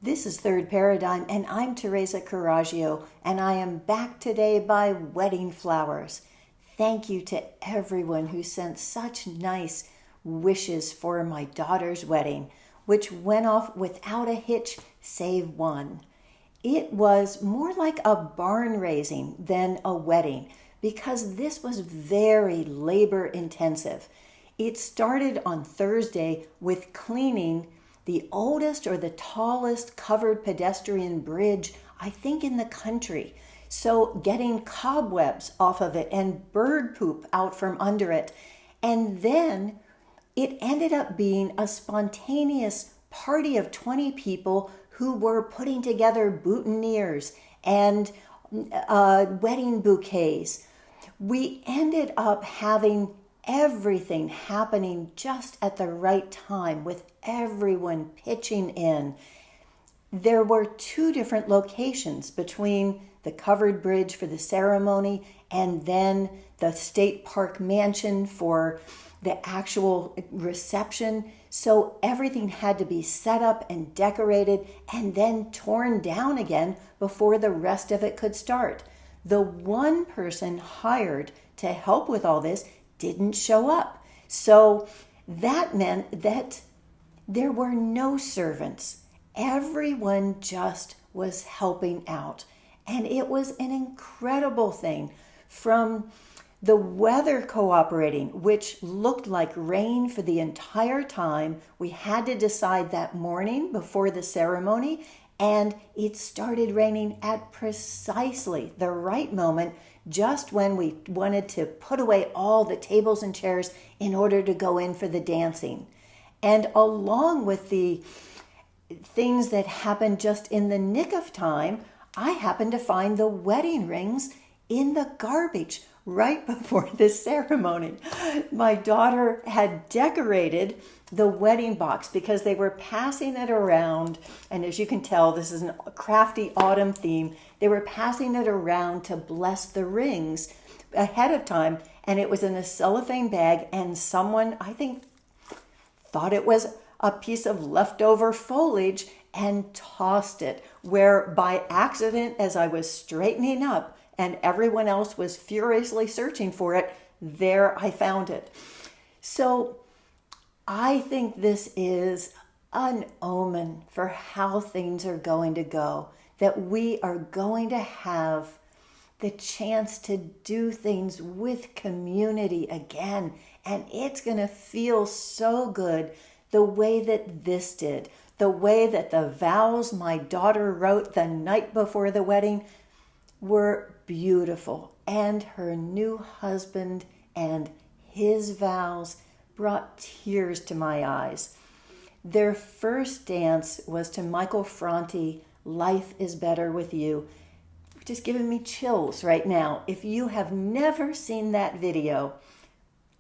This is Third Paradigm, and I'm Teresa Coraggio, and I am back today by Wedding Flowers. Thank you to everyone who sent such nice wishes for my daughter's wedding, which went off without a hitch, save one. It was more like a barn raising than a wedding because this was very labor intensive. It started on Thursday with cleaning the oldest or the tallest covered pedestrian bridge, I think, in the country. So getting cobwebs off of it and bird poop out from under it. And then it ended up being a spontaneous party of 20 people who were putting together boutonnieres and wedding bouquets. We ended up having everything happening just at the right time with everyone pitching in. There were two different locations between the covered bridge for the ceremony and then the state park mansion for the actual reception. So everything had to be set up and decorated and then torn down again before the rest of it could start. The one person hired to help with all this didn't show up. So that meant that there were no servants. Everyone just was helping out. And it was an incredible thing, from the weather cooperating, which looked like rain for the entire time. We had to decide that morning before the ceremony, and it started raining at precisely the right moment, just when we wanted to put away all the tables and chairs in order to go in for the dancing. And along with the things that happened just in the nick of time, I happened to find the wedding rings in the garbage right before the ceremony. My daughter had decorated the wedding box because they were passing it around. And as you can tell, this is a crafty autumn theme. They were passing it around to bless the rings ahead of time. And it was in a cellophane bag. And someone, I think, thought it was a piece of leftover foliage and tossed it, where by accident, as I was straightening up and everyone else was furiously searching for it, there I found it. So I think this is an omen for how things are going to go, that we are going to have the chance to do things with community again. And it's going to feel so good the way that this did, the way that the vows my daughter wrote the night before the wedding were beautiful. And her new husband and his vows brought tears to my eyes. Their first dance was to Michael Franti, Life is Better With You. Just giving me chills right now. If you have never seen that video,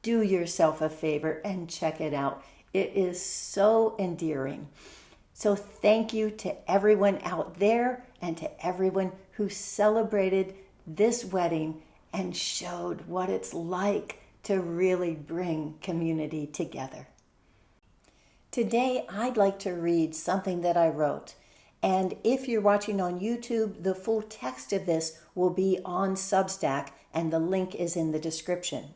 do yourself a favor and check it out. It is so endearing. So thank you to everyone out there and to everyone who celebrated this wedding and showed what it's like to really bring community together. Today, I'd like to read something that I wrote. And if you're watching on YouTube, the full text of this will be on Substack, and the link is in the description.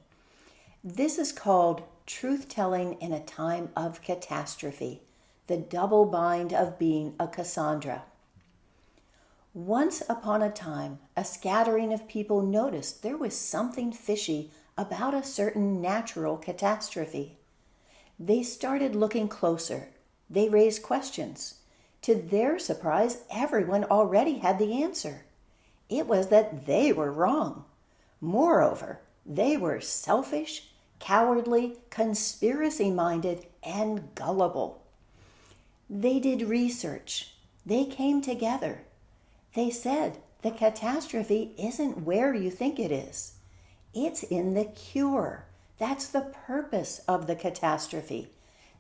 This is called Truth-Telling in a Time of Catastrophe, the double bind of being a Cassandra. Once upon a time, a scattering of people noticed there was something fishy about a certain natural catastrophe. They started looking closer. They raised questions. To their surprise, everyone already had the answer. It was that they were wrong. Moreover, they were selfish, cowardly, conspiracy-minded, and gullible. They did research. They came together. They said the catastrophe isn't where you think it is. It's in the cure. That's the purpose of the catastrophe.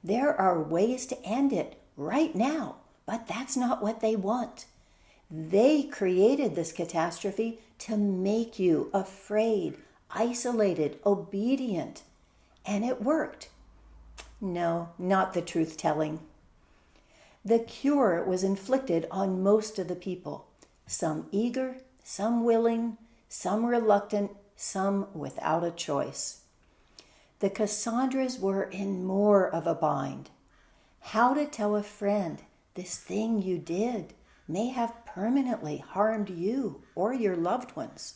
There are ways to end it right now, but that's not what they want. They created this catastrophe to make you afraid, isolated, obedient. And it worked. No, not the truth-telling. The cure was inflicted on most of the people, some eager, some willing, some reluctant, some without a choice. The Cassandras were in more of a bind. How to tell a friend this thing you did may have permanently harmed you or your loved ones.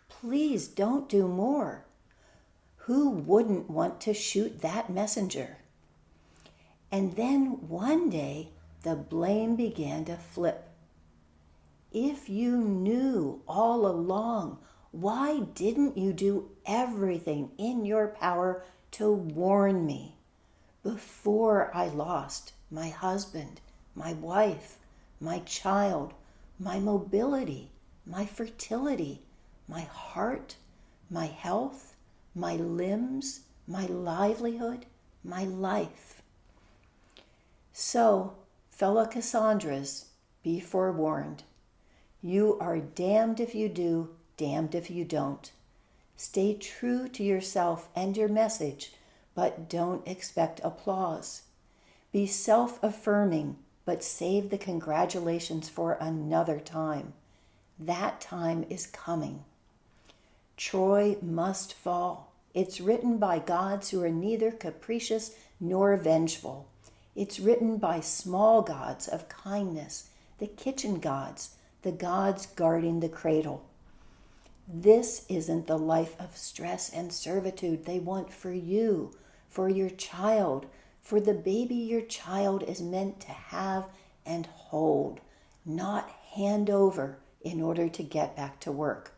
Please don't do more. Who wouldn't want to shoot that messenger? And then one day, the blame began to flip. If you knew all along, why didn't you do everything in your power to warn me before I lost my husband, my wife, my child, my mobility, my fertility, my heart, my health, my limbs, my livelihood, my life? So, fellow Cassandras, be forewarned. You are damned if you do, damned if you don't. Stay true to yourself and your message, but don't expect applause. Be self-affirming, but save the congratulations for another time. That time is coming. Troy must fall. It's written by gods who are neither capricious nor vengeful. It's written by small gods of kindness, the kitchen gods, the gods guarding the cradle. This isn't the life of stress and servitude they want for you, for your child, for the baby your child is meant to have and hold, not hand over in order to get back to work.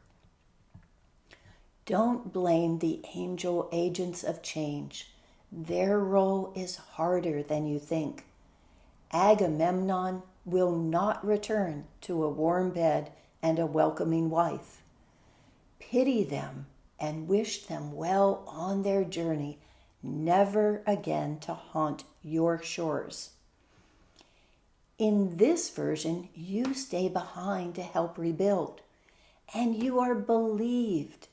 Don't blame the angel agents of change. Their role is harder than you think. Agamemnon will not return to a warm bed and a welcoming wife. Pity them and wish them well on their journey, never again to haunt your shores. In this version, you stay behind to help rebuild, and you are believed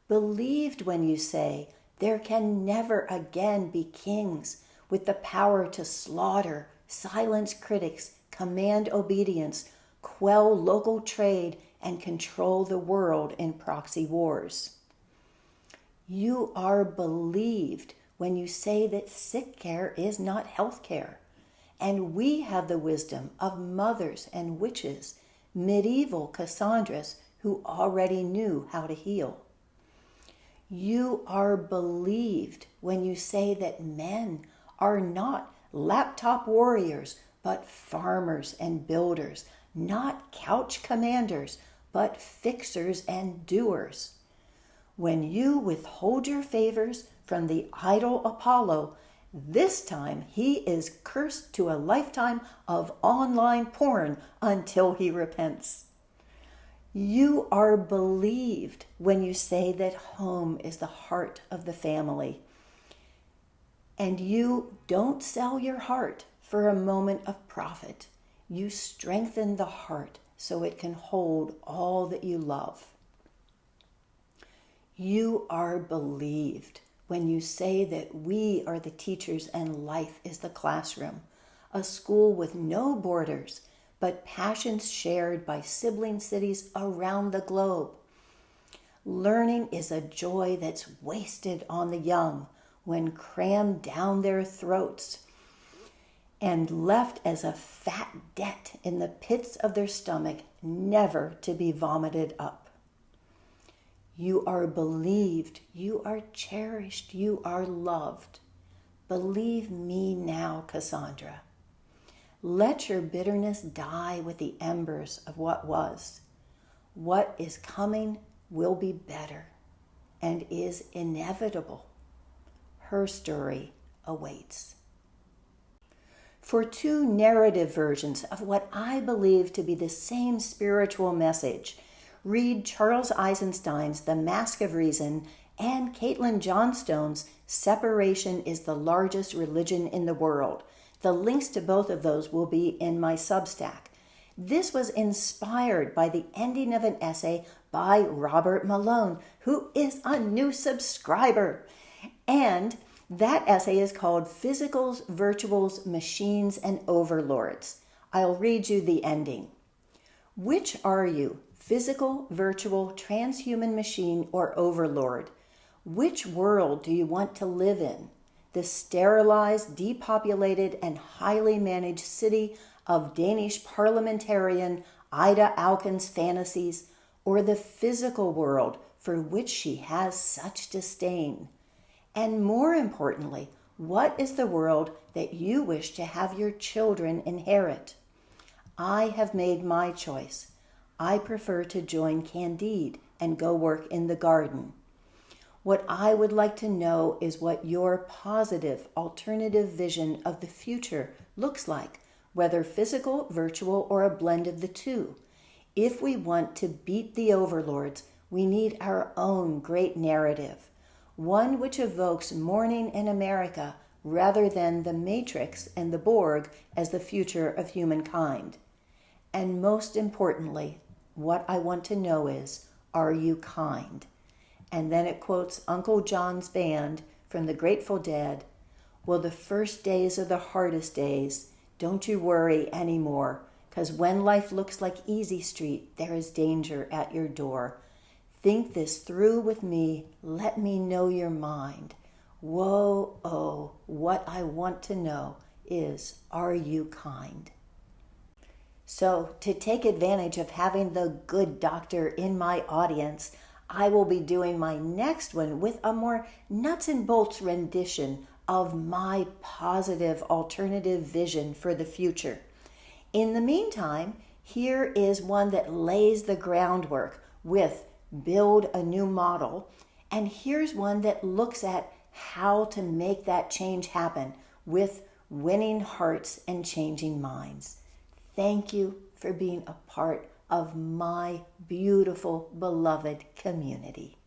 when you say, there can never again be kings with the power to slaughter, silence critics, command obedience, quell local trade, and control the world in proxy wars. You are believed when you say that sick care is not health care, and we have the wisdom of mothers and witches, medieval Cassandras who already knew how to heal. You are believed when you say that men are not laptop warriors, but farmers and builders, not couch commanders, but fixers and doers. When you withhold your favors from the idol Apollo, this time he is cursed to a lifetime of online porn until he repents. You are believed when you say that home is the heart of the family. And you don't sell your heart for a moment of profit. You strengthen the heart so it can hold all that you love. You are believed when you say that we are the teachers and life is the classroom, a school with no borders, but passions shared by sibling cities around the globe. Learning is a joy that's wasted on the young when crammed down their throats and left as a fat debt in the pits of their stomach, never to be vomited up. You are believed, you are cherished, you are loved. Believe me now, Cassandra. Let your bitterness die with the embers of what was. What is coming will be better and is inevitable. Her story awaits. For two narrative versions of what I believe to be the same spiritual message, read Charles Eisenstein's The Mask of Reason and Caitlin Johnstone's Separation is the Largest Religion in the World. The links to both of those will be in my Substack. This was inspired by the ending of an essay by Robert Malone, who is a new subscriber. And That essay is called Physicals, Virtuals, Machines, and Overlords. I'll read you the ending. Which are you, physical, virtual, transhuman machine, or overlord? Which world do you want to live in? The sterilized, depopulated, and highly managed city of Danish parliamentarian Ida Auken's fantasies, or the physical world for which she has such disdain? And more importantly, what is the world that you wish to have your children inherit? I have made my choice. I prefer to join Candide and go work in the garden. What I would like to know is what your positive, alternative vision of the future looks like, whether physical, virtual, or a blend of the two. If we want to beat the overlords, we need our own great narrative, one which evokes morning in America rather than the Matrix and the Borg as the future of humankind. And most importantly, what I want to know is, are you kind? And then it quotes Uncle John's band from the Grateful Dead. Well, the first days are the hardest days. Don't you worry anymore, because when life looks like Easy Street, there is danger at your door. Think this through with me. Let me know your mind. Whoa, oh, what I want to know is, are you kind? So, to take advantage of having the good doctor in my audience, I will be doing my next one with a more nuts and bolts rendition of my positive alternative vision for the future. In the meantime, here is one that lays the groundwork with build a new model, and here's one that looks at how to make that change happen with winning hearts and changing minds. Thank you for being a part of my beautiful, beloved community.